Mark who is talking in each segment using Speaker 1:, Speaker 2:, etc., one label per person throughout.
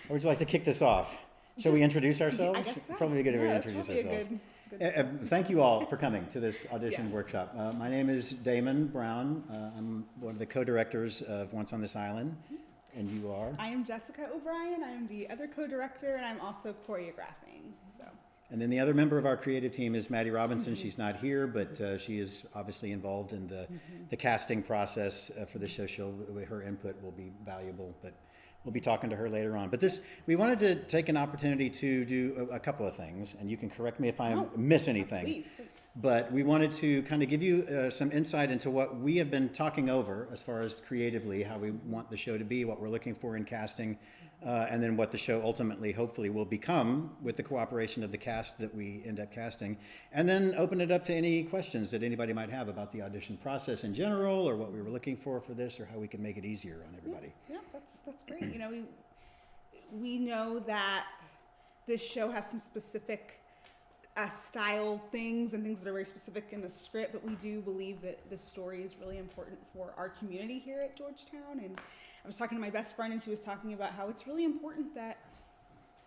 Speaker 1: Or would you like to kick this off? Shall we introduce ourselves?
Speaker 2: I guess so.
Speaker 1: Probably a good way to introduce
Speaker 2: probably
Speaker 1: ourselves.
Speaker 2: Good
Speaker 1: Thank you all for coming to this audition
Speaker 2: Yes.
Speaker 1: workshop. My name is Damon Brown. I'm one of the co-directors of Once on This Island, and you are?
Speaker 2: I am Jessica O'Brien. I am the other co-director, and I'm also choreographing. So.
Speaker 1: And then the other member of our creative team is Maddie Robinson. She's not here, but she is obviously involved in the casting process for the show. Her input will be valuable, but we'll be talking to her later on. But we wanted to take an opportunity to do a couple of things, and you can correct me if I miss anything.
Speaker 2: Please.
Speaker 1: But we wanted to kind of give you some insight into what we have been talking over as far as creatively, how we want the show to be, what we're looking for in casting, and then what the show ultimately, hopefully, will become with the cooperation of the cast that we end up casting. And then open it up to any questions that anybody might have about the audition process in general, or what we were looking for this, or how we can make it easier on everybody.
Speaker 2: Yeah, that's great. You know, we know that this show has some specific style things and things that are very specific in the script, but we do believe that the story is really important for our community here at Georgetown. And I was talking to my best friend, and she was talking about how it's really important that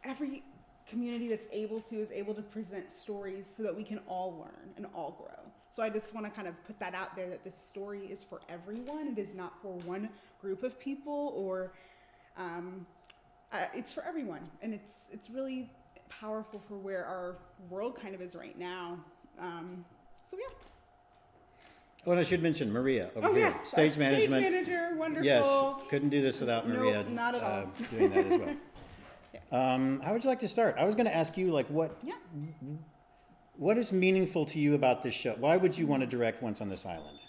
Speaker 2: every community that's able to is able to present stories so that we can all learn and all grow. So I just want to kind of put that out there, that this story is for everyone. It is not for one group of people, or it's for everyone, and it's really powerful for where our world kind of is right now. So yeah.
Speaker 1: Oh, and I should mention Maria over here.
Speaker 2: Yes,
Speaker 1: Stage management.
Speaker 2: Stage manager, wonderful.
Speaker 1: Yes, couldn't do this without Maria.
Speaker 2: Nope, not at all.
Speaker 1: Doing that as well.
Speaker 2: Yes.
Speaker 1: How would you like to start? I was going to ask you, what is meaningful to you about this show? Why would you want to direct Once on This Island?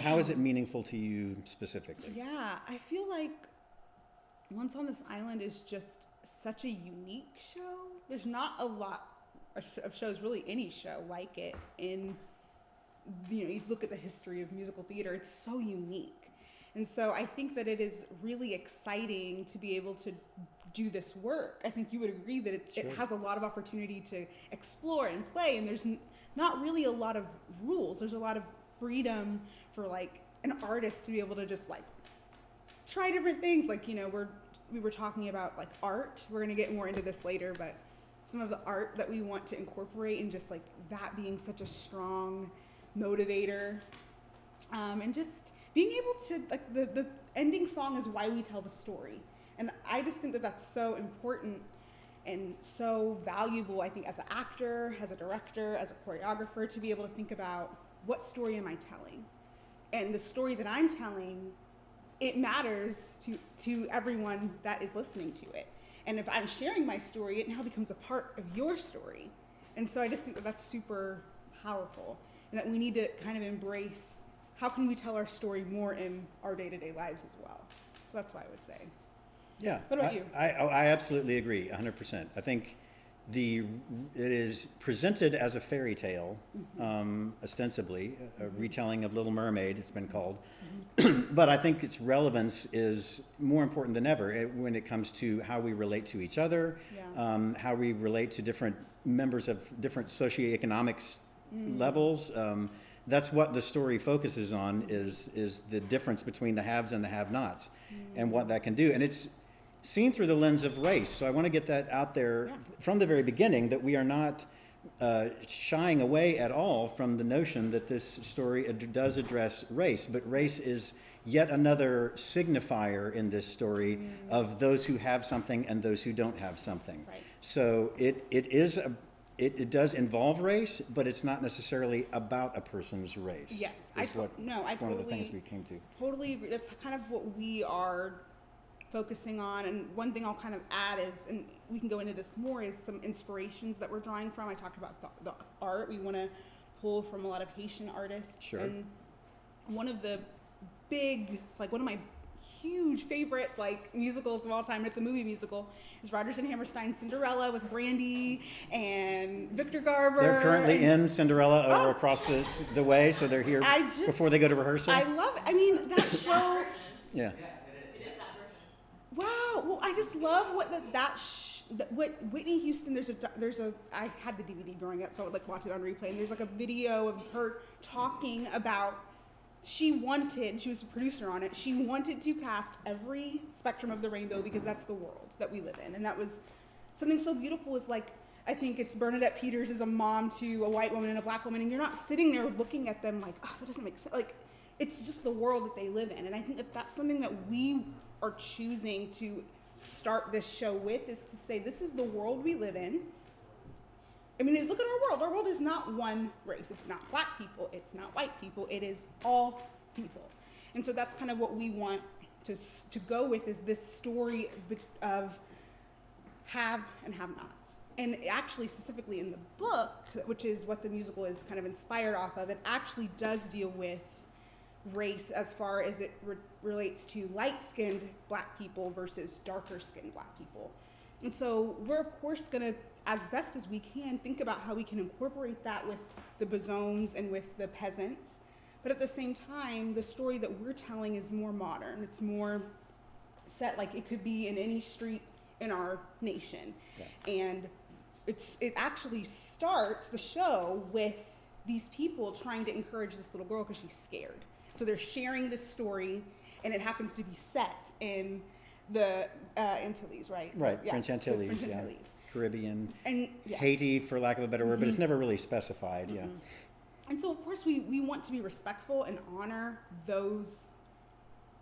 Speaker 1: How is it meaningful to you specifically?
Speaker 2: Yeah, I feel like Once on This Island is just such a unique show. There's not a lot of shows, really any show like it in, you look at the history of musical theater, it's so unique. And so I think that it is really exciting to be able to do this work. I think you would agree that it has a lot of opportunity to explore and play, and there's not really a lot of rules. There's a lot of freedom for an artist to be able to just try different things. We were talking about art. We're going to get more into this later, but some of the art that we want to incorporate, and just that being such a strong motivator, and just being able to the ending song is why we tell the story. And I just think that that's so important and so valuable, I think, as an actor, as a director, as a choreographer, to be able to think about, what story am I telling? And the story that I'm telling, it matters to everyone that is listening to it. And if I'm sharing my story, it now becomes a part of your story. And so I just think that that's super powerful, and that we need to kind of embrace, how can we tell our story more in our day-to-day lives as well? So that's what I would say.
Speaker 1: Yeah.
Speaker 2: What about you?
Speaker 1: I absolutely agree, 100%. I think it is presented as a fairy tale, ostensibly, a retelling of Little Mermaid, it's been called. But I think its relevance is more important than ever when it comes to how we relate to each other, how we relate to different members of different socioeconomic levels. That's what the story focuses on, is the difference between the haves and the have-nots, and what that can do. And it's seen through the lens of race. So I want to get that out there from the very beginning, that we are not shying away at all from the notion that this story does address race, but race is yet another signifier in this story of those who have something and those who don't have something.
Speaker 2: Right.
Speaker 1: So it does involve race, but it's not necessarily about a person's race.
Speaker 2: Yes,
Speaker 1: one of the things we came to.
Speaker 2: Totally agree. That's kind of what we are focusing on. And one thing I'll kind of add is, and we can go into this more, is some inspirations that we're drawing from. I talked about the art. We want to pull from a lot of Haitian artists.
Speaker 1: Sure.
Speaker 2: And one of the big, one of my huge favorite musicals of all time, and it's a movie musical, is Rodgers and Hammerstein's Cinderella, with Brandy and Victor Garber.
Speaker 1: They're currently in Cinderella over across the way, so they're here before they go to rehearsal.
Speaker 2: I love it. I mean, that show.
Speaker 1: Yeah.
Speaker 2: Wow. Well, I just love what what Whitney Houston. I had the DVD growing up, so I would watch it on replay. And there's a video of her talking about she was a producer on it. She wanted to cast every spectrum of the rainbow because that's the world that we live in. And that was something so beautiful is like, I think it's Bernadette Peters is a mom to a white woman and a black woman, and you're not sitting there looking at them like, oh, that doesn't make sense. Like, it's just the world that they live in. And I think that that's something that we are choosing to start this show with, is to say, this is the world we live in. I mean, look at our world. Our world is not one race. It's not black people. It's not white people. It is all people. And so that's kind of what we want to go with, is this story of have and have-nots. And actually, specifically in the book, which is what the musical is kind of inspired off of, it actually does deal with race as far as it relates to light-skinned black people versus darker-skinned black people. And so we're, of course, going to, as best as we can, think about how we can incorporate that with the Bezoms and with the peasants. But at the same time, the story that we're telling is more modern. It's more set like it could be in any street in our nation. Yeah. And it actually starts the show with these people trying to encourage this little girl because she's scared. So they're sharing this story, and it happens to be set in the Antilles, right?
Speaker 1: Right,
Speaker 2: yeah.
Speaker 1: French Antilles,
Speaker 2: French
Speaker 1: yeah.
Speaker 2: Antilles.
Speaker 1: Caribbean,
Speaker 2: and yeah.
Speaker 1: Haiti, for lack of a better word, but it's never really specified, yeah.
Speaker 2: And so, of course, we want to be respectful and honor those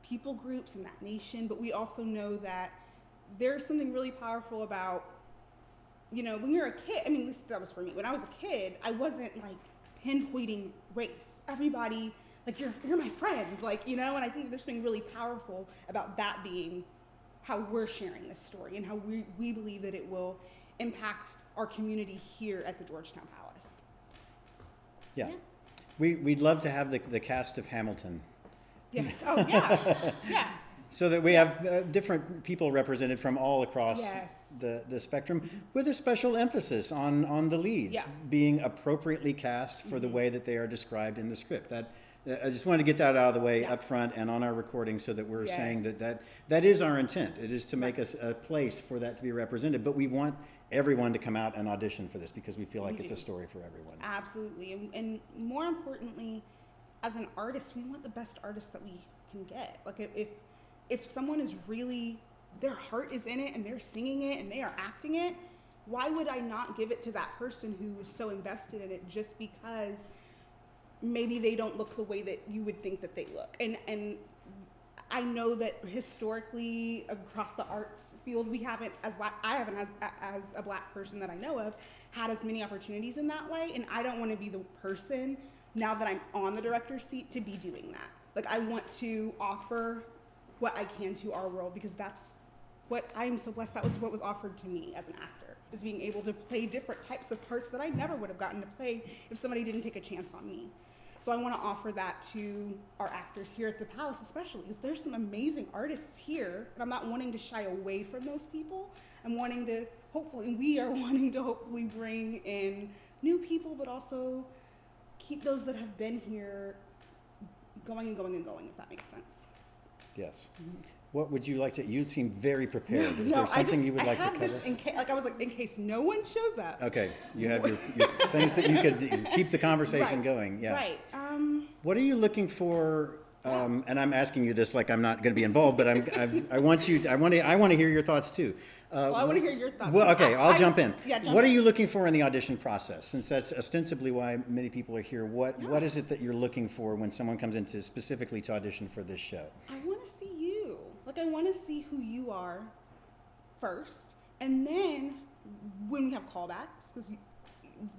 Speaker 2: people groups and that nation, but we also know that there's something really powerful about, you know, when you're a kid, I mean, at least that was for me. When I was a kid, I wasn't, like, pinpointing race. Everybody, like, you're my friend, like, you know, and I think there's something really powerful about that being how we're sharing this story and how we believe that it will impact our community here at the Georgetown Palace.
Speaker 1: Yeah. We'd love to have the cast of Hamilton.
Speaker 2: Yes. Oh, yeah. Yeah.
Speaker 1: So that we have different people represented from all across
Speaker 2: Yes.
Speaker 1: the spectrum, with a special emphasis on the leads being appropriately cast for the way that they are described in the script. That I just wanted to get that out of the way up front and on our recording, so that we're saying that is our intent. It is to make us a place for that to be represented. But we want everyone to come out and audition for this because we feel like it's a story for everyone.
Speaker 2: Absolutely. And more importantly, as an artist, we want the best artists that we can get. Like if someone is really, their heart is in it and they're singing it and they are acting it, why would I not give it to that person who was so invested in it just because maybe they don't look the way that you would think that they look? And I know that historically across the arts field, I haven't as a black person that I know of had as many opportunities in that way, and I don't want to be the person now that I'm on the director's seat to be doing that. Like, I want to offer what I can to our world, because that's what I am so blessed. That was what was offered to me as an actor, is being able to play different types of parts that I never would have gotten to play if somebody didn't take a chance on me. So I want to offer that to our actors here at the Palace, especially, because there's some amazing artists here, and I'm not wanting to shy away from those people. We are wanting to hopefully bring in new people, but also keep those that have been here going and going and going, if that makes sense.
Speaker 1: Yes. What would you like to, you seem very prepared. Is there something you would like to cover?
Speaker 2: This in case no one shows up.
Speaker 1: Okay, you have your things that you could keep the conversation going. Yeah.
Speaker 2: Right.
Speaker 1: What are you looking for? And I'm asking you this like I'm not going to be involved, but I want to hear your thoughts too.
Speaker 2: Well, I want to hear your thoughts.
Speaker 1: Well, okay, I'll jump in.
Speaker 2: Yeah,
Speaker 1: what are you looking for in the audition process? Since that's ostensibly why many people are here, what is it that you're looking for when someone comes in specifically to audition for this show?
Speaker 2: I want to see you. Like, I want to see who you are first, and then when we have callbacks, because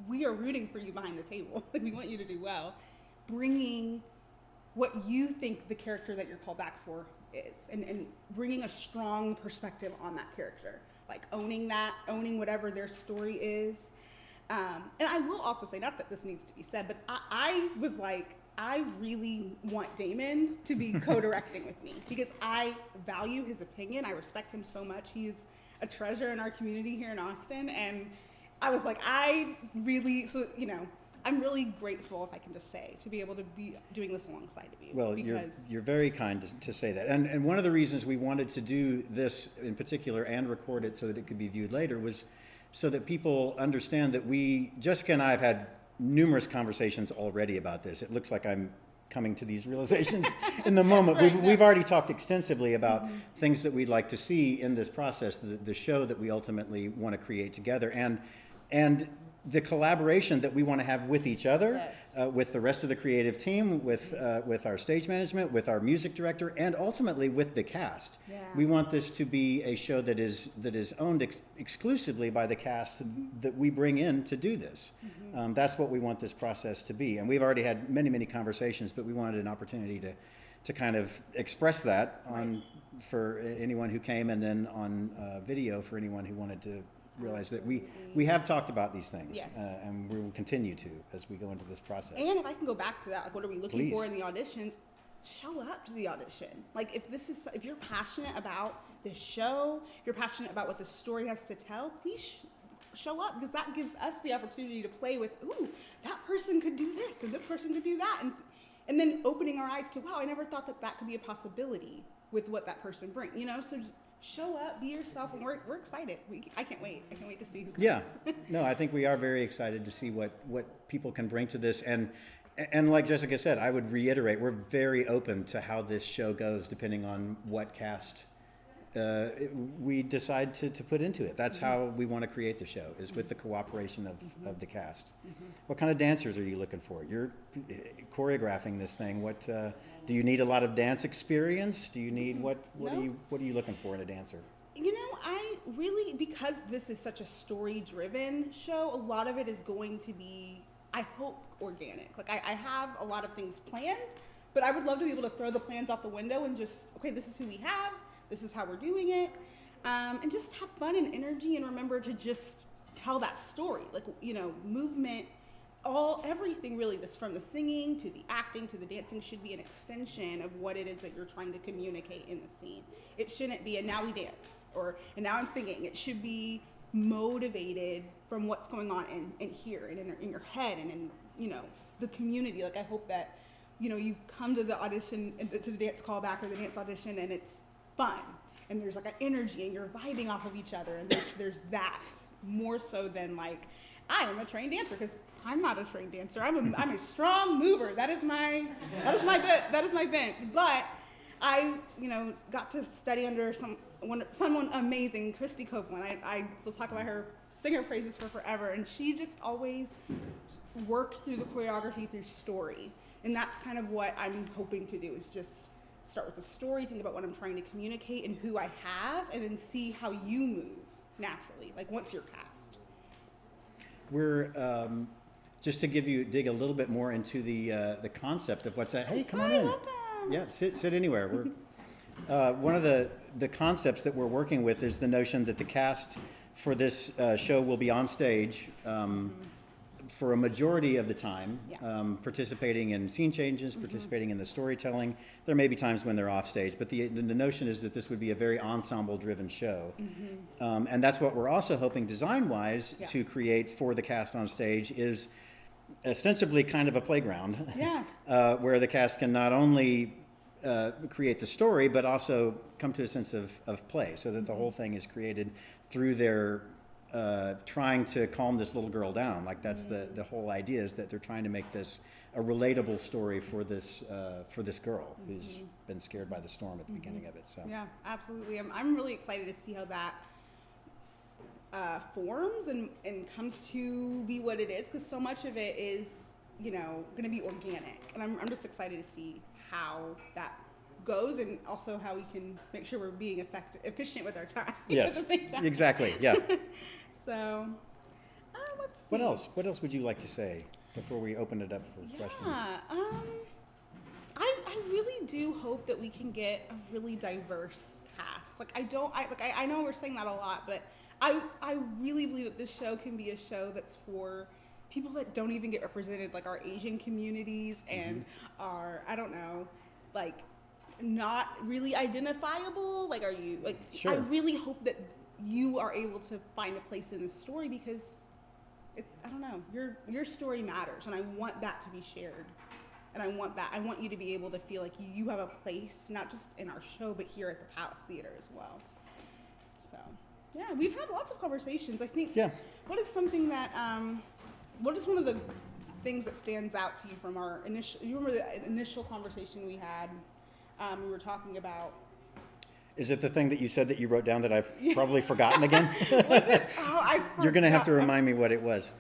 Speaker 2: we are rooting for you behind the table. Like, we want you to do well, bringing what you think the character that you're called back for is, and bringing a strong perspective on that character, like owning whatever their story is. And I will also say, not that this needs to be said, but I was like, I really want Damon to be co-directing with me, because I value his opinion. I respect him so much. He's a treasure in our community here in Austin. And I was like, I'm really grateful, if I can just say, to be able to be doing this alongside of you.
Speaker 1: Well, you're very kind to say that. And one of the reasons we wanted to do this in particular and record it so that it could be viewed later was so that people understand that Jessica and I have had numerous conversations already about this. It looks like I'm coming to these realizations in the moment. We've already talked extensively about things that we'd like to see in this process, the show that we ultimately want to create together, and the collaboration that we want to have with each other, with the rest of the creative team, with our stage management, with our music director, and ultimately with the cast.
Speaker 2: Yeah.
Speaker 1: We want this to be a show that is owned exclusively by the cast that we bring in to do this. That's what we want this process to be. And we've already had many conversations, but we wanted an opportunity to kind of express that for anyone who came, and then on video for anyone who wanted to realize that we have talked about these things, and we will continue to as we go into this process.
Speaker 2: And if I can go back to that, like, what are we looking
Speaker 1: Please.
Speaker 2: for in the auditions? Show up to the audition. Like, if you're passionate about this show, if you're passionate about what the story has to tell, please show up, because that gives us the opportunity to play with, ooh, that person could do this and this person could do that, and then opening our eyes to, wow, I never thought that could be a possibility with what that person brings. So just show up, be yourself, and we're excited. I can't wait. I can't wait to see who comes.
Speaker 1: Yeah, no, I think we are very excited to see what people can bring to this, and like Jessica said, I would reiterate, we're very open to how this show goes, depending on what cast we decide to put into it. That's how we want to create the show, is with the cooperation of the cast. What kind of dancers are you looking for? You're choreographing this thing. What do you need? A lot of dance experience? Do you need what are you looking for in a dancer?
Speaker 2: I really, because this is such a story-driven show, a lot of it is going to be, I hope, organic. Like, I have a lot of things planned, but I would love to be able to throw the plans out the window and just, okay, this is who we have, this is how we're doing it, and just have fun and energy, and remember to just tell that story. Like, movement, everything really, this from the singing to the acting to the dancing should be an extension of what it is that you're trying to communicate in the scene. It shouldn't be a now we dance, and now I'm singing. It should be motivated from what's going on in here and in your head and in the community. Like, I hope that you come to the audition, to the dance callback or the dance audition, and it's fun and there's like an energy and you're vibing off of each other, and there's that more so than like, I am a trained dancer, because I'm not a trained dancer. I'm a strong mover. That is my bent. But I got to study under someone amazing, Christy Copeland. I will talk about her, sing her praises for forever, and she just always worked through the choreography through story, and that's kind of what I'm hoping to do, is just start with the story, think about what I'm trying to communicate and who I have, and then see how you move naturally, like once you're cast.
Speaker 1: We're just to dig a little bit more into the concept of what's that. Hey, come on in.
Speaker 2: Welcome.
Speaker 1: Yeah, sit anywhere. We're one of the concepts that we're working with is the notion that the cast for this show will be on stage for a majority of the time, participating in scene changes, participating in the storytelling. There may be times when they're off stage, but the notion is that this would be a very ensemble-driven show. And that's what we're also hoping design-wise to create for the cast on stage, is ostensibly kind of a playground where the cast can not only create the story, but also come to a sense of play, so that the whole thing is created through their trying to calm this little girl down. Like, that's the whole idea, is that they're trying to make this a relatable story for this girl who's been scared by the storm at the beginning of it. So
Speaker 2: yeah, absolutely. I'm really excited to see how that forms and comes to be what it is, because so much of it is going to be organic, and I'm just excited to see how that goes, and also how we can make sure we're being efficient with our time
Speaker 1: yes,
Speaker 2: at the same time.
Speaker 1: Exactly. Yeah.
Speaker 2: So let's see.
Speaker 1: What else would you like to say before we open it up for questions?
Speaker 2: I really do hope that we can get a really diverse cast. I know we're saying that a lot, but I really believe that this show can be a show that's for people that don't even get represented, like our Asian communities and our, I don't know, like, not really identifiable. Like, are you, like,
Speaker 1: sure.
Speaker 2: I really hope that you are able to find a place in the story, because I don't know, your story matters, and I want that to be shared. And I want you to be able to feel like you have a place, not just in our show, but here at the Palace Theater as well. So, yeah, we've had lots of conversations. I think, what is something that, what is one of the things that stands out to you from our initial, you remember the initial conversation we had? We were talking about.
Speaker 1: Is it the thing that you said that you wrote down that I've probably forgotten again?
Speaker 2: I
Speaker 1: You're going to have to
Speaker 2: forgot.
Speaker 1: remind me what it was.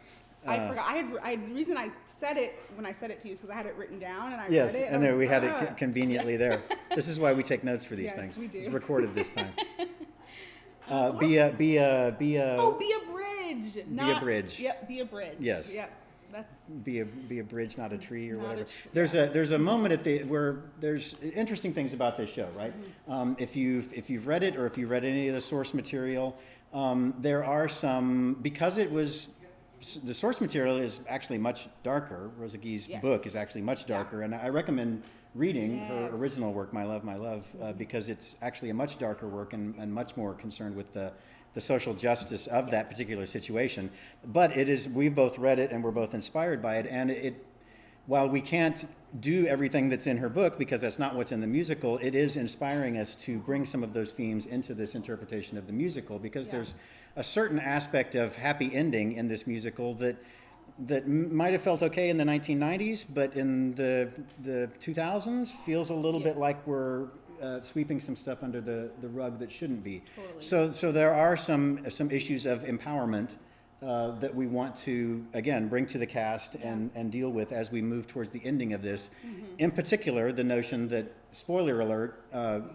Speaker 2: I forgot. The reason I said it when I said it to you is because I had it written down and I
Speaker 1: Yes,
Speaker 2: read it.
Speaker 1: and
Speaker 2: I
Speaker 1: then
Speaker 2: was
Speaker 1: we had
Speaker 2: like,
Speaker 1: it conveniently there. This is why we take notes for these
Speaker 2: Yes,
Speaker 1: things.
Speaker 2: we do.
Speaker 1: It's recorded this time.
Speaker 2: Oh,
Speaker 1: Be a
Speaker 2: be a bridge.
Speaker 1: a bridge.
Speaker 2: Yep, be a bridge.
Speaker 1: Yes.
Speaker 2: Yep. That's
Speaker 1: be a bridge, not a tree, or
Speaker 2: Not a
Speaker 1: whatever.
Speaker 2: tree,
Speaker 1: There's a moment where there's interesting things about this show, right? If you've read it, or if you've read any of the source material, there are some, because the source material is actually much darker. Rosa Guy's
Speaker 2: Yes.
Speaker 1: book is actually much darker, and I recommend reading her
Speaker 2: Yes.
Speaker 1: original work, My Love, because it's actually a much darker work and much more concerned with the social justice of that particular situation. But we've both read it and we're both inspired by it, and while we can't do everything that's in her book because that's not what's in the musical, it is inspiring us to bring some of those themes into this interpretation of the musical, because there's a certain aspect of happy ending in this musical that might have felt okay in the 1990s, but in the 2000s feels a little bit like we're sweeping some stuff under the rug that shouldn't be.
Speaker 2: Totally.
Speaker 1: So there are some issues of empowerment that we want to, again, bring to the cast and deal with as we move towards the ending of this. In particular, the notion that, spoiler alert,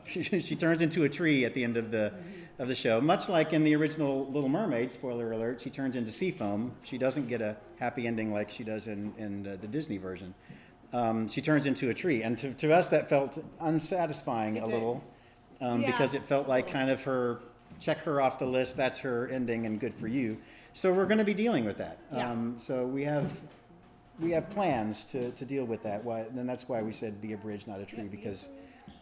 Speaker 1: she turns into a tree at the end of the show, much like in the original Little Mermaid, spoiler alert, she turns into sea foam. She doesn't get a happy ending like she does in the Disney version. She turns into a tree, and to us that felt unsatisfying a little, because it felt like kind of check her off the list, that's her ending and good for you. So we're going to be dealing with that. So we have plans to deal with that. And that's why we said be a bridge, not a tree, because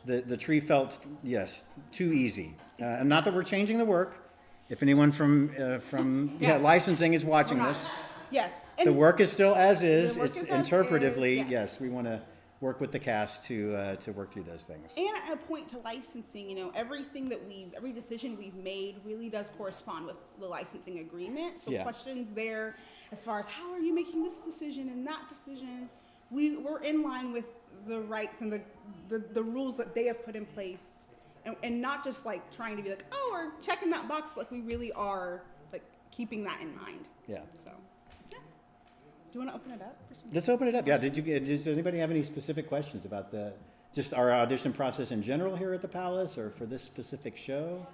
Speaker 1: the tree felt, yes, too easy. And not that we're changing the work. If anyone from licensing is watching this,
Speaker 2: yes.
Speaker 1: the work is still as is.
Speaker 2: The work
Speaker 1: It's
Speaker 2: is as
Speaker 1: interpretively,
Speaker 2: is,
Speaker 1: yes, we want to work with the cast to work through those things.
Speaker 2: And at a point to licensing, every decision we've made really does correspond with the licensing agreement. So questions there as far as how are you making this decision and that decision, we're in line with the rights and the rules that they have put in place, and not just like trying to be like, oh, we're checking that box, but like we really are like keeping that in mind.
Speaker 1: Yeah.
Speaker 2: So, yeah. Do you want to open it up for some?
Speaker 1: Let's open it up. Yeah. Does anybody have any specific questions about just our audition process in general here at the Palace, or for this specific show?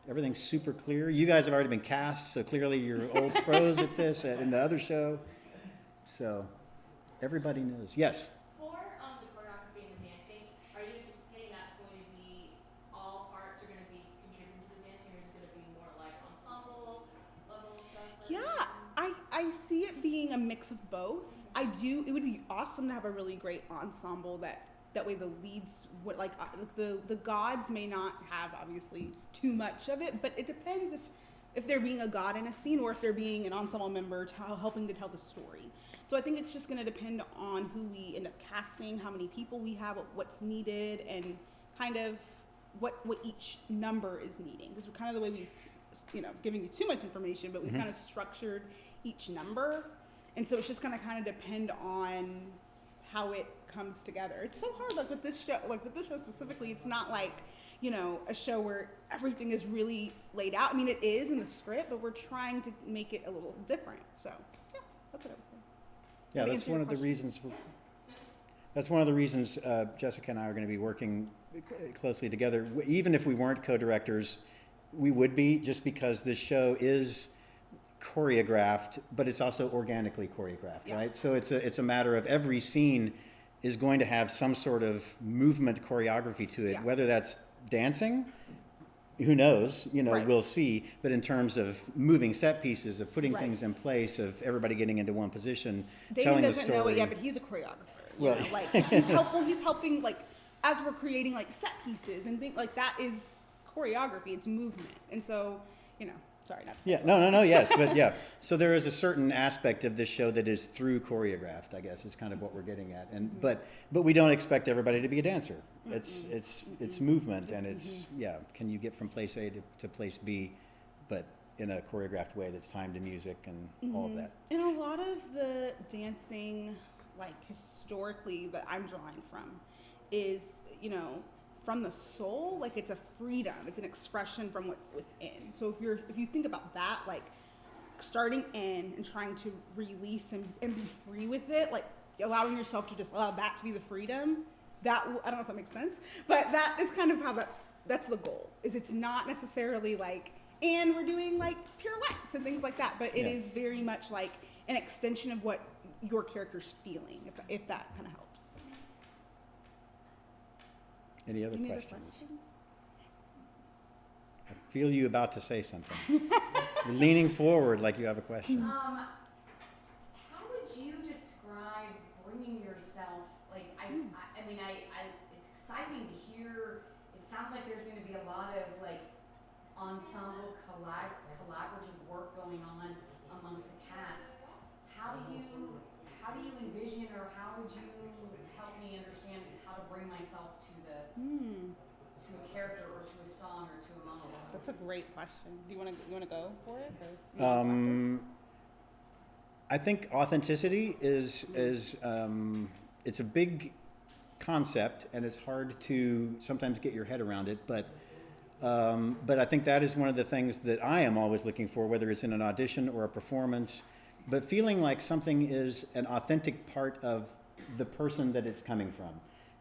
Speaker 1: Everything's super clear. You guys have already been cast, so clearly you're old pros at this in the other show. So everybody knows. Yes.
Speaker 3: For the choreography and the dancing, are you anticipating that's going to be all parts are going to be contributing to the dancing, or is it going to be more like ensemble level stuff?
Speaker 2: Yeah, I see it being a mix of both. It would be awesome to have a really great ensemble that way the leads would the gods may not have obviously too much of it, but it depends if they're being a god in a scene or if they're being an ensemble member helping to tell the story. So I think it's just going to depend on who we end up casting, how many people we have, what's needed, and kind of what each number is needing. Because we're kind of the way we've, giving you too much information, but we've kind of structured each number. And so it's just going to kind of depend on how it comes together. It's so hard, with this show specifically, it's not like, a show where everything is really laid out. I mean, it is in the script, but we're trying to make it a little different. So, yeah, that's what I would say.
Speaker 1: Yeah, that's one of the reasons. That's one of the reasons Jessica and I are going to be working closely together. Even if we weren't co-directors, we would be, just because this show is choreographed, but it's also organically choreographed, right? So it's a matter of every scene is going to have some sort of movement choreography to it, whether that's dancing, who knows,
Speaker 2: Right.
Speaker 1: We'll see. But in terms of moving set pieces, of putting things in place, of everybody getting into one position, telling the story.
Speaker 2: Damon doesn't know it yet, but he's a choreographer.
Speaker 1: Well,
Speaker 2: He's helping as we're creating set pieces and things like that is choreography. It's movement, and so sorry, not. To
Speaker 1: No, yes, but yeah. So there is a certain aspect of this show that is through choreographed, I guess, is kind of what we're getting at. And but we don't expect everybody to be a dancer. It's movement, and it's can you get from place A to place B, but in a choreographed way that's timed to music and all of that.
Speaker 2: And a lot of the dancing, like historically, that I'm drawing from is, you know, from the soul. Like it's a freedom, it's an expression from what's within. So if you think about that, like starting in and trying to release and be free with it, like allowing yourself to just allow that to be the freedom, that I don't know if that makes sense, but that is kind of how that's the goal. Is it's not necessarily like, and we're doing like pirouettes and things like that, but it is very much like an extension of what your character's feeling, if that kind of helps.
Speaker 1: Any other questions? I feel you about to say something. You're leaning forward like you have a question.
Speaker 4: How would you describe bringing yourself, like, I mean, it's exciting to hear, it sounds like there's gonna be a lot of, like, ensemble collaborative work going on amongst the cast. How do you envision, or how would you help me understand how to bring myself to to a character or to a song or to a monologue?
Speaker 2: That's a great question. Do you want to go for it? Or
Speaker 1: I think authenticity is it's a big concept, and it's hard to sometimes get your head around it, but I think that is one of the things that I am always looking for, whether it's in an audition or a performance, but feeling like something is an authentic part of the person that it's coming from.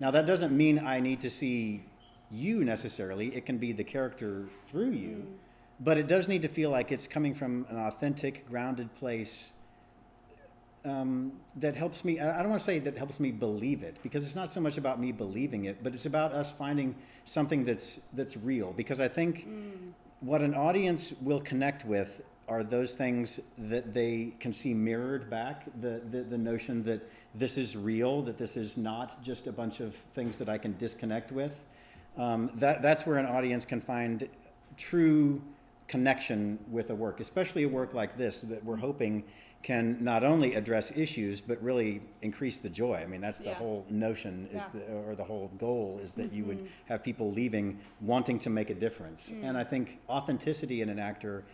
Speaker 1: Now, that doesn't mean I need to see you necessarily. It can be the character through you, but it does need to feel like it's coming from an authentic, grounded place that helps me. I don't want to say that helps me believe it, because it's not so much about me believing it, but it's about us finding something that's real. Because I think what an audience will connect with are those things that they can see mirrored back, the notion that this is real, that this is not just a bunch of things that I can disconnect with. That's where an audience can find true connection with a work, especially a work like this that we're hoping can not only address issues, but really increase the joy. I mean, that's the whole notion, or the whole goal, is that you would have people leaving wanting to make a difference. And I think authenticity in an actor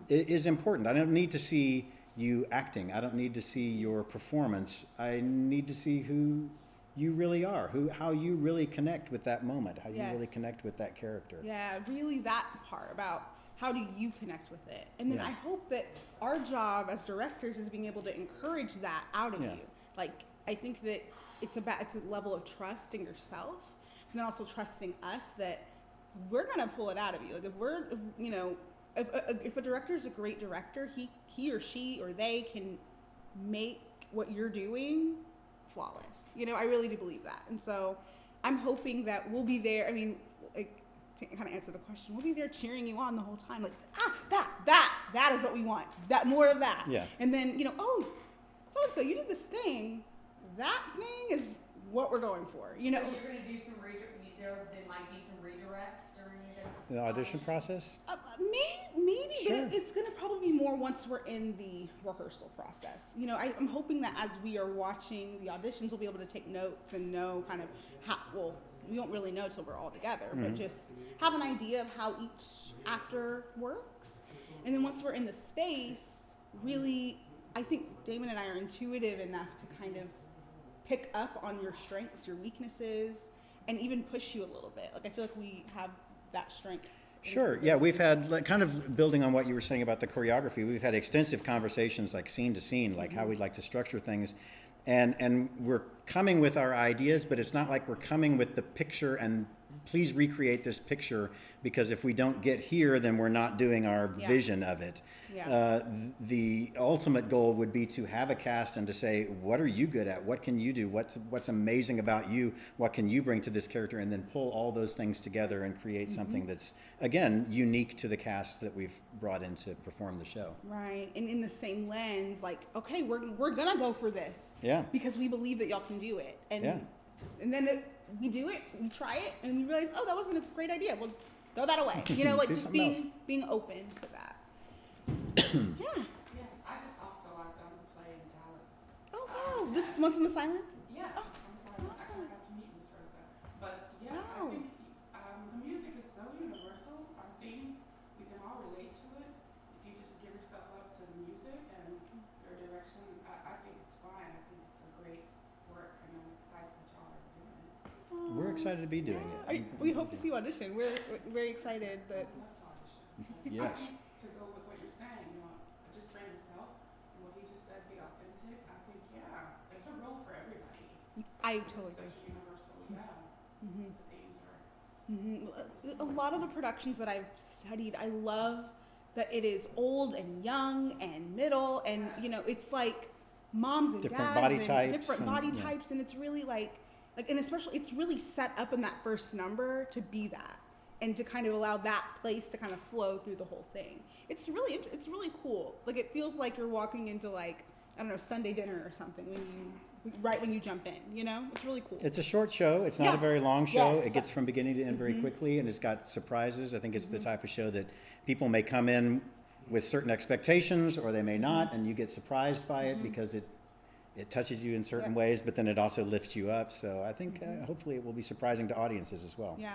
Speaker 1: is important. I don't need to see you acting. I don't need to see your performance. I need to see who you really are, how you really connect with that moment, how you really connect with that character.
Speaker 2: Yeah, really that part about how do you connect with it. And then I hope that our job as directors is being able to encourage that out of you. Like, I think that it's a level of trust in yourself, and then also trusting us that we're gonna pull it out of you. Like if a director is a great director, he or she or they can make what you're doing flawless. I really do believe that. And so I'm hoping that we'll be there. I mean, like, to kind of answer the question, we'll be there cheering you on the whole time. Like, that is what we want. That, more of that.
Speaker 1: Yeah.
Speaker 2: And then, oh, so you did this thing. That thing is what we're going for.
Speaker 4: So you're going to do some there might be some redirects during
Speaker 1: The audition process?
Speaker 2: Maybe,
Speaker 1: Sure.
Speaker 2: but it's going to probably be more once we're in the rehearsal process. I'm hoping that as we are watching the auditions, we'll be able to take notes and know kind of how, well, we won't really know till we're all together, but just have an idea of how each actor works. And then once we're in the space, really, I think Damon and I are intuitive enough to kind of pick up on your strengths, your weaknesses, and even push you a little bit. Like, I feel like we have that strength.
Speaker 1: Sure. Yeah, we've had, like, kind of building on what you were saying about the choreography, we've had extensive conversations, like scene to scene, like how we'd like to structure things. And we're coming with our ideas, but it's not like we're coming with the picture and please recreate this picture, because if we don't get here, then we're not doing our vision of it.
Speaker 2: Yeah.
Speaker 1: The ultimate goal would be to have a cast and to say, what are you good at? What can you do? What's amazing about you? What can you bring to this character? And then pull all those things together and create something that's, again, unique to the cast that we've brought in to perform the show.
Speaker 2: Right. And in the same lens, like, okay, we're gonna go for this.
Speaker 1: Yeah.
Speaker 2: Because we believe that y'all can do it. And
Speaker 1: Yeah.
Speaker 2: and then we do it, we try it, and we realize, oh, that wasn't a great idea. Well, throw that away. Like,
Speaker 1: Do
Speaker 2: just
Speaker 1: something
Speaker 2: being open to that. Yeah.
Speaker 5: Yes, I just also done a play in Dallas.
Speaker 2: Oh wow. This is Once on the Silent?
Speaker 5: Yeah,
Speaker 2: Oh,
Speaker 5: I'm sorry. Actually, I got to meet Miss Rosa. But yes,
Speaker 2: Wow.
Speaker 5: I think the music is so universal. Our themes, we can all relate to it. direction. I think it's fine. I think it's a great work, and I'm excited that y'all are doing it.
Speaker 1: We're excited to be doing it.
Speaker 2: We hope to see you audition. We're very excited that.
Speaker 5: I'd love to audition.
Speaker 1: Yes.
Speaker 5: To go with what you're saying, just train yourself, and what he just said, be authentic. I think, there's a role for everybody.
Speaker 2: I
Speaker 5: It's
Speaker 2: totally
Speaker 5: such
Speaker 2: agree.
Speaker 5: a universal,
Speaker 2: Mhm.
Speaker 5: the themes are.
Speaker 2: A lot of the productions that I've studied, I love that it is old and young and middle, and it's like moms and
Speaker 1: Different
Speaker 2: dads
Speaker 1: body
Speaker 2: and
Speaker 1: types
Speaker 2: different
Speaker 1: and-
Speaker 2: body
Speaker 1: yeah.
Speaker 2: types, and it's really like, and especially it's really set up in that first number to be that, and to kind of allow that place to kind of flow through the whole thing. It's really cool. Like it feels like you're walking into like, I don't know, Sunday dinner or something right when you jump in. It's really cool.
Speaker 1: It's a short show. It's not a
Speaker 2: Yeah.
Speaker 1: very long show.
Speaker 2: Yes.
Speaker 1: It gets from beginning to end very quickly, and it's got surprises. I think it's the type of show that people may come in with certain expectations, or they may not, and you get surprised by it because it touches you in certain
Speaker 2: Yeah.
Speaker 1: ways, but then it also lifts you up. So I think hopefully it will be surprising to audiences as well.
Speaker 2: Yeah.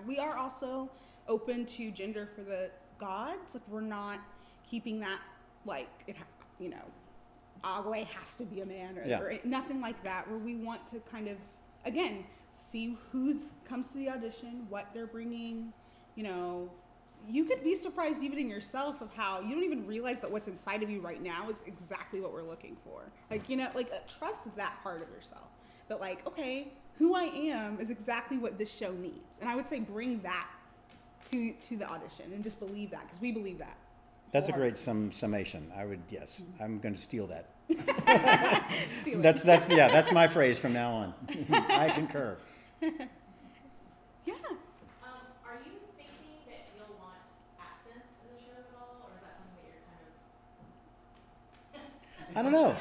Speaker 2: We are also open to gender for the gods. Like we're not keeping that like Agwe has to be a man or nothing like that. Where we want to kind of again see who's comes to the audition, what they're bringing. You could be surprised even in yourself of how you don't even realize that what's inside of you right now is exactly what we're looking for. Trust that part of yourself. That okay, who I am is exactly what this show needs. And I would say bring that to the audition and just believe that, because we believe that.
Speaker 1: That's a great summation. I would, yes, I'm going to steal that.
Speaker 2: Steal it.
Speaker 1: That's my phrase from now on. I concur.
Speaker 2: Yeah.
Speaker 3: Are you thinking that you'll want accents in the show at all, or is that something that you're kind of?
Speaker 1: I don't know.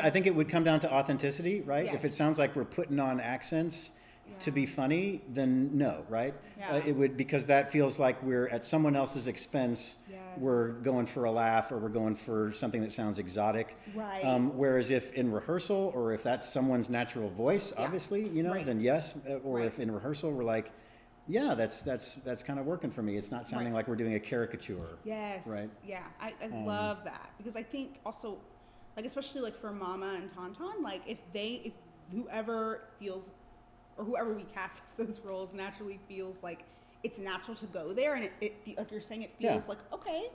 Speaker 1: I think it would come down to authenticity, right? If it
Speaker 2: Yes.
Speaker 1: sounds like we're putting on accents to be funny, then no, right?
Speaker 2: Yeah.
Speaker 1: It would, because that feels like we're at someone else's expense.
Speaker 2: Yes.
Speaker 1: We're going for a laugh, or we're going for something that sounds exotic.
Speaker 2: Right.
Speaker 1: Whereas if in rehearsal, or if that's someone's natural voice,
Speaker 2: Yeah.
Speaker 1: obviously,
Speaker 2: Right.
Speaker 1: then yes. Or
Speaker 2: Right.
Speaker 1: if in rehearsal we're like, yeah, that's kind of working for me. It's not sounding
Speaker 2: Right.
Speaker 1: like we're doing a caricature.
Speaker 2: Yes.
Speaker 1: Right.
Speaker 2: Yeah. I love that, because I think also, especially for Mama and Tauntaun, if whoever feels, or whoever we cast as those roles naturally feels like it's natural to go there, and like you're saying, it feels
Speaker 1: Yeah.
Speaker 2: like okay,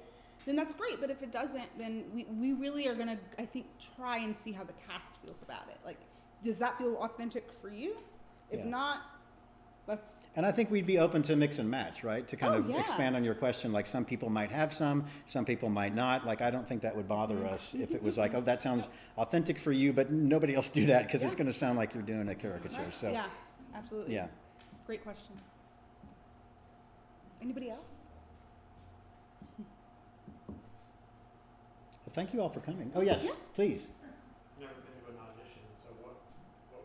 Speaker 2: then that's great. But if it doesn't, then we really are gonna, I think, try and see how the cast feels about it. Like, does that feel authentic for you? If
Speaker 1: Yeah.
Speaker 2: not, let's.
Speaker 1: And I think we'd be open to mix and match, right? To kind
Speaker 2: Oh,
Speaker 1: of
Speaker 2: yeah.
Speaker 1: expand on your question. Like some people might have some people might not. Like I don't think that would bother
Speaker 2: Mm-hmm.
Speaker 1: us if it was like, oh, that sounds authentic for you, but nobody else do that, because it's
Speaker 2: Yeah.
Speaker 1: going to sound like you're doing a caricature. So
Speaker 2: Yeah, absolutely.
Speaker 1: yeah.
Speaker 2: Great question. Anybody else?
Speaker 1: Well, thank you all for coming. Oh yes,
Speaker 2: Yeah.
Speaker 1: please.
Speaker 6: Never been to an audition, so what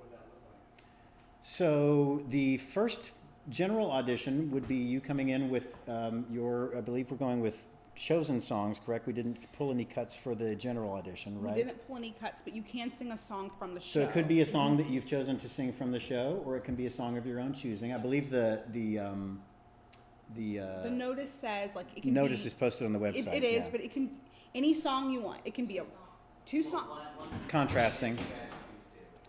Speaker 6: would that look like?
Speaker 1: So the first general audition would be you coming in with I believe we're going with chosen songs, correct? We didn't pull any cuts for the general audition, right?
Speaker 2: We didn't pull any cuts, but you can sing a song from the
Speaker 1: So
Speaker 2: show.
Speaker 1: it could be a song that you've chosen to sing from the show, or it can be a song of your own choosing. I believe the
Speaker 2: notice says it can
Speaker 1: notice
Speaker 2: be,
Speaker 1: is posted on the website.
Speaker 2: it is,
Speaker 1: yeah.
Speaker 2: but it can any song you want. It can be a two song.
Speaker 1: Contrasting.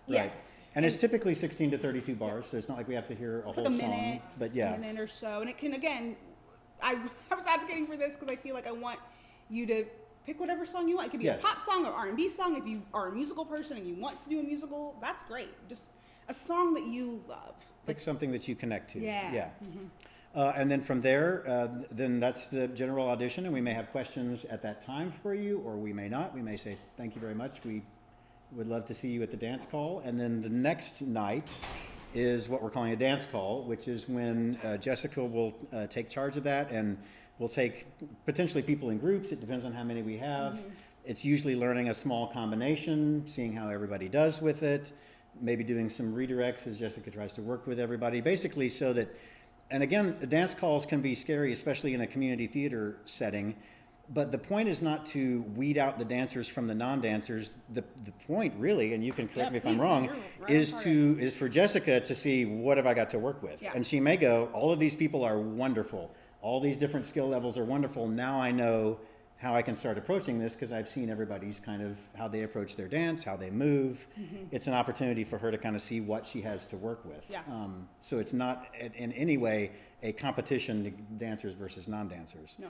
Speaker 2: Yes.
Speaker 1: And it's typically 16 to 32 bars, so it's not like we have to hear a
Speaker 2: It's
Speaker 1: whole
Speaker 2: like a
Speaker 1: song.
Speaker 2: minute,
Speaker 1: But yeah,
Speaker 2: a minute or so, and it can again. I was advocating for this because I feel like I want you to pick whatever song you want. It could be
Speaker 1: Yes.
Speaker 2: a pop song or R&B song. If you are a musical person and you want to do a musical, that's great. Just a song that you love.
Speaker 1: pick something that you connect to.
Speaker 2: Yeah.
Speaker 1: Yeah.
Speaker 2: Mm-hmm.
Speaker 1: And then from there, then that's the general audition, and we may have questions at that time for you, or we may not. We may say, thank you very much. We would love to see you at the dance call. And then the next night is what we're calling a dance call, which is when Jessica will take charge of that, and we'll take potentially people in groups. It depends on how many we have.
Speaker 2: Mm-hmm.
Speaker 1: It's usually learning a small combination, seeing how everybody does with it, maybe doing some redirects as Jessica tries to work with everybody, basically so that, and again, the dance calls can be scary, especially in a community theater setting, but the point is not to weed out the dancers from the non-dancers. The point really, and you can correct me if I'm
Speaker 2: please,
Speaker 1: wrong,
Speaker 2: you're right
Speaker 1: is
Speaker 2: on
Speaker 1: is for Jessica to see, what have I got to work with?
Speaker 2: Yeah.
Speaker 1: And she may go, all of these people are wonderful. All these different skill levels are wonderful. Now I know how I can start approaching this, because I've seen everybody's kind of how they approach their dance, how they move. It's an opportunity for her to kind of see what she has to work with.
Speaker 2: Yeah.
Speaker 1: So it's not in any way a competition to dancers versus non-dancers.
Speaker 2: No.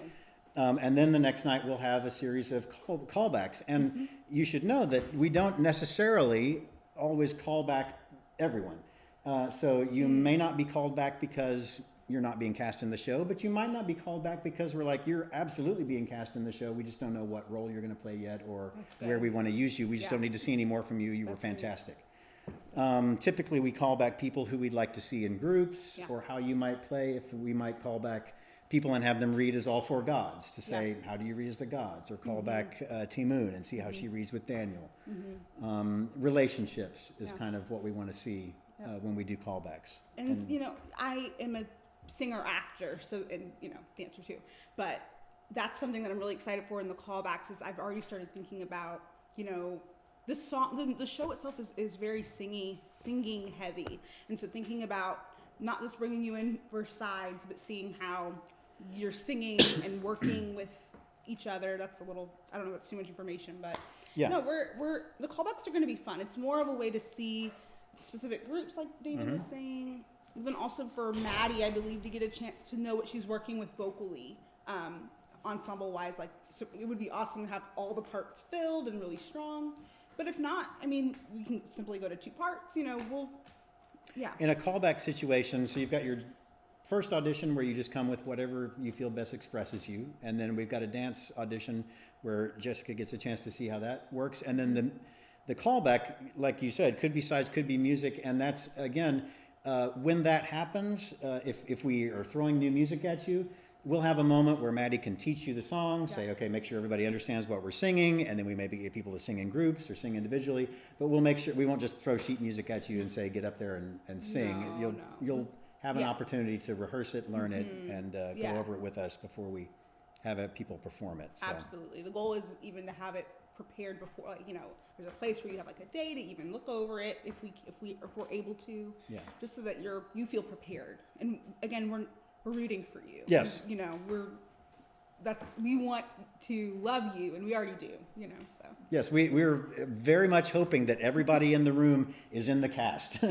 Speaker 1: And then the next night we'll have a series of callbacks. And you should know that we don't necessarily always call back everyone. So you may not be called back because you're not being cast in the show, but you might not be called back because we're like, you're absolutely being cast in the show. We just don't know what role you're going to play yet or where we want to use you. We just don't need to see any more from you. You were fantastic. Typically, we call back people who we'd like to see in groups, or how you might play. If we might call back people and have them read as all four gods to say, how do you read as the gods? Or call back Timoon and see how she reads with Daniel. Relationships is kind of what we want to see when we do callbacks.
Speaker 2: And you know, I am a singer-actor, so, and you know, dancer too, but that's something that I'm really excited for in the callbacks. Is I've already started thinking about, you know, the song, the show itself is very singing heavy, and so thinking about not just bringing you in for sides, but seeing how you're singing and working with each other. That's a little, I don't know, that's too much information, but no, we're the callbacks are going to be fun. It's more of a way to see specific groups, like David was saying. But then also for Maddie, I believe, to get a chance to know what she's working with vocally, ensemble wise. Like, so it would be awesome to have all the parts filled and really strong. But if not, I mean, we can simply go to 2 parts. You know, in
Speaker 1: a callback situation, so you've got your first audition where you just come with whatever you feel best expresses you, and then we've got a dance audition where Jessica gets a chance to see how that works, and then the callback, like you said, could be sides, could be music, and that's again. When that happens, if we are throwing new music at you, we'll have a moment where Maddie can teach you the song, say, okay, make sure everybody understands what we're singing, and then we maybe get people to sing in groups or sing individually, but we'll make sure, we won't just throw sheet music at you and say, get up there and sing. You'll have an opportunity to rehearse it, learn it, and go over it with us before we have people perform it. So.
Speaker 2: Absolutely. The goal is even to have it prepared before, like, you know, there's a place where you have like a day to even look over it if we're able to, just so that you feel prepared. And again, we're rooting for you.
Speaker 1: Yes.
Speaker 2: And, you know, we want to love you, and we already do, you know, so.
Speaker 1: Yes, we're very much hoping that everybody in the room is in the cast.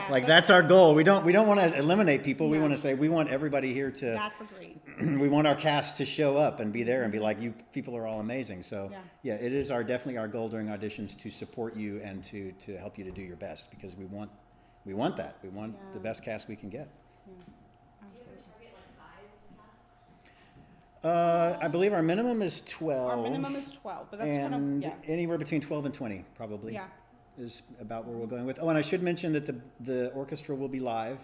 Speaker 1: Like that's our goal. We don't want to eliminate people. We want to say we want everybody here to.
Speaker 2: That's a great.
Speaker 1: We want our cast to show up and be there and be like, you people are all amazing. So it is definitely our goal during auditions to support you and to help you to do your best, because we want that. We want the best cast we can get. I believe our minimum is 12.
Speaker 2: Our minimum is 12, but that's kind of,
Speaker 1: anywhere between 12 and 20, probably.
Speaker 2: Yeah.
Speaker 1: Is about where we're going with. Oh, and I should mention that the orchestra will be live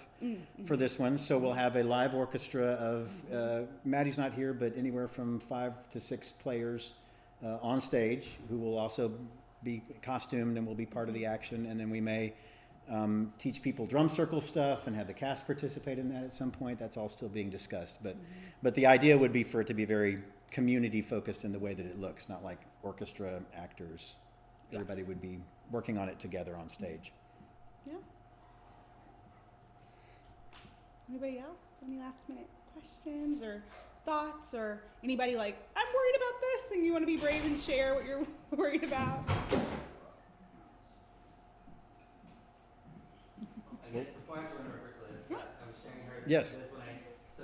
Speaker 1: for this one. So we'll have a live orchestra of, Maddie's not here, but anywhere from 5 to 6 players on stage who will also be costumed and will be part of the action. And then we may teach people drum circle stuff and have the cast participate in that at some point. That's all still being discussed. But the idea would be for it to be very community focused in the way that it looks, not like orchestra actors. Everybody would be working on it together on stage.
Speaker 2: Yeah. Anybody else? Any last minute questions or thoughts, or anybody like, I'm worried about this, and you want to be brave and share what you're worried about?
Speaker 7: I guess before I joined rehearsal, I was sharing her
Speaker 1: Yes.
Speaker 7: this when so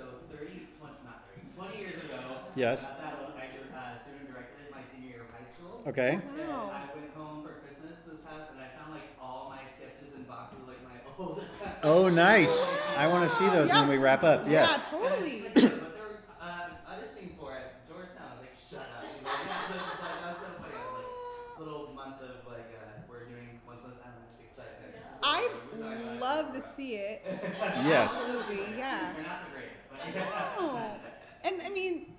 Speaker 7: 20 years ago,
Speaker 1: Yes.
Speaker 7: I was student directed in my senior year of high school.
Speaker 1: Okay.
Speaker 7: And
Speaker 2: Wow.
Speaker 7: I went home for Christmas this past, and I found like all my sketches in boxes, like my old.
Speaker 1: Oh, nice. I want to see those when we wrap up. Yes.
Speaker 2: Yeah, totally.
Speaker 7: But they were auditioning for it, Georgetown. I was like, shut up. She's like, yeah. So it was like, that was so funny. I was like, little month of like, we're doing Once Less Island excitement.
Speaker 2: I'd love to see it.
Speaker 1: Yes.
Speaker 2: Absolutely, yeah.
Speaker 7: They're not the greatest, but
Speaker 2: Oh. And I mean,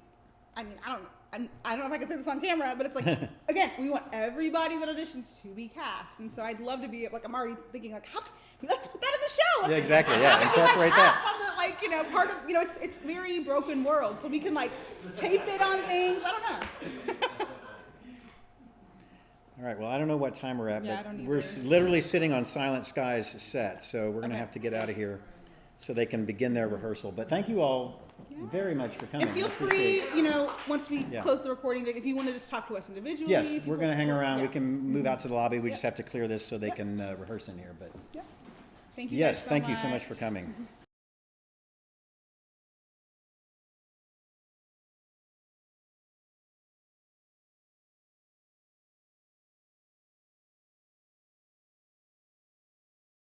Speaker 2: I don't know. I don't know if I can say this on camera, but it's like, again, we want everybody that auditions to be cast. And so I'd love to be, like, I'm already thinking, like, let's put that in the show. Let's,
Speaker 1: Yeah, exactly,
Speaker 2: have
Speaker 1: yeah,
Speaker 2: it be,
Speaker 1: incorporate
Speaker 2: like,
Speaker 1: that.
Speaker 2: On the, like, you know, part of, you know, it's very broken world. So we can, like, tape it on things. I don't know.
Speaker 1: All right. Well, I don't know what time we're at,
Speaker 2: Yeah, I
Speaker 1: but
Speaker 2: don't
Speaker 1: we're
Speaker 2: either.
Speaker 1: literally sitting on Silent Sky's set, so we're going to
Speaker 2: Okay.
Speaker 1: have to get out of here so they can begin their rehearsal. But thank you all very much for coming.
Speaker 2: And feel
Speaker 1: I appreciate
Speaker 2: free, you know, once we
Speaker 1: Yeah.
Speaker 2: close the recording, if you want to just talk to us individually.
Speaker 1: Yes,
Speaker 2: people-
Speaker 1: we're gonna hang around. We
Speaker 2: Yeah.
Speaker 1: can move out to the lobby. We
Speaker 2: Yeah.
Speaker 1: just have to clear this so they
Speaker 2: Yeah.
Speaker 1: can rehearse in here, but.
Speaker 2: Thank you.
Speaker 1: Yes,
Speaker 2: guys so
Speaker 1: thank you so much for
Speaker 2: much.
Speaker 1: coming.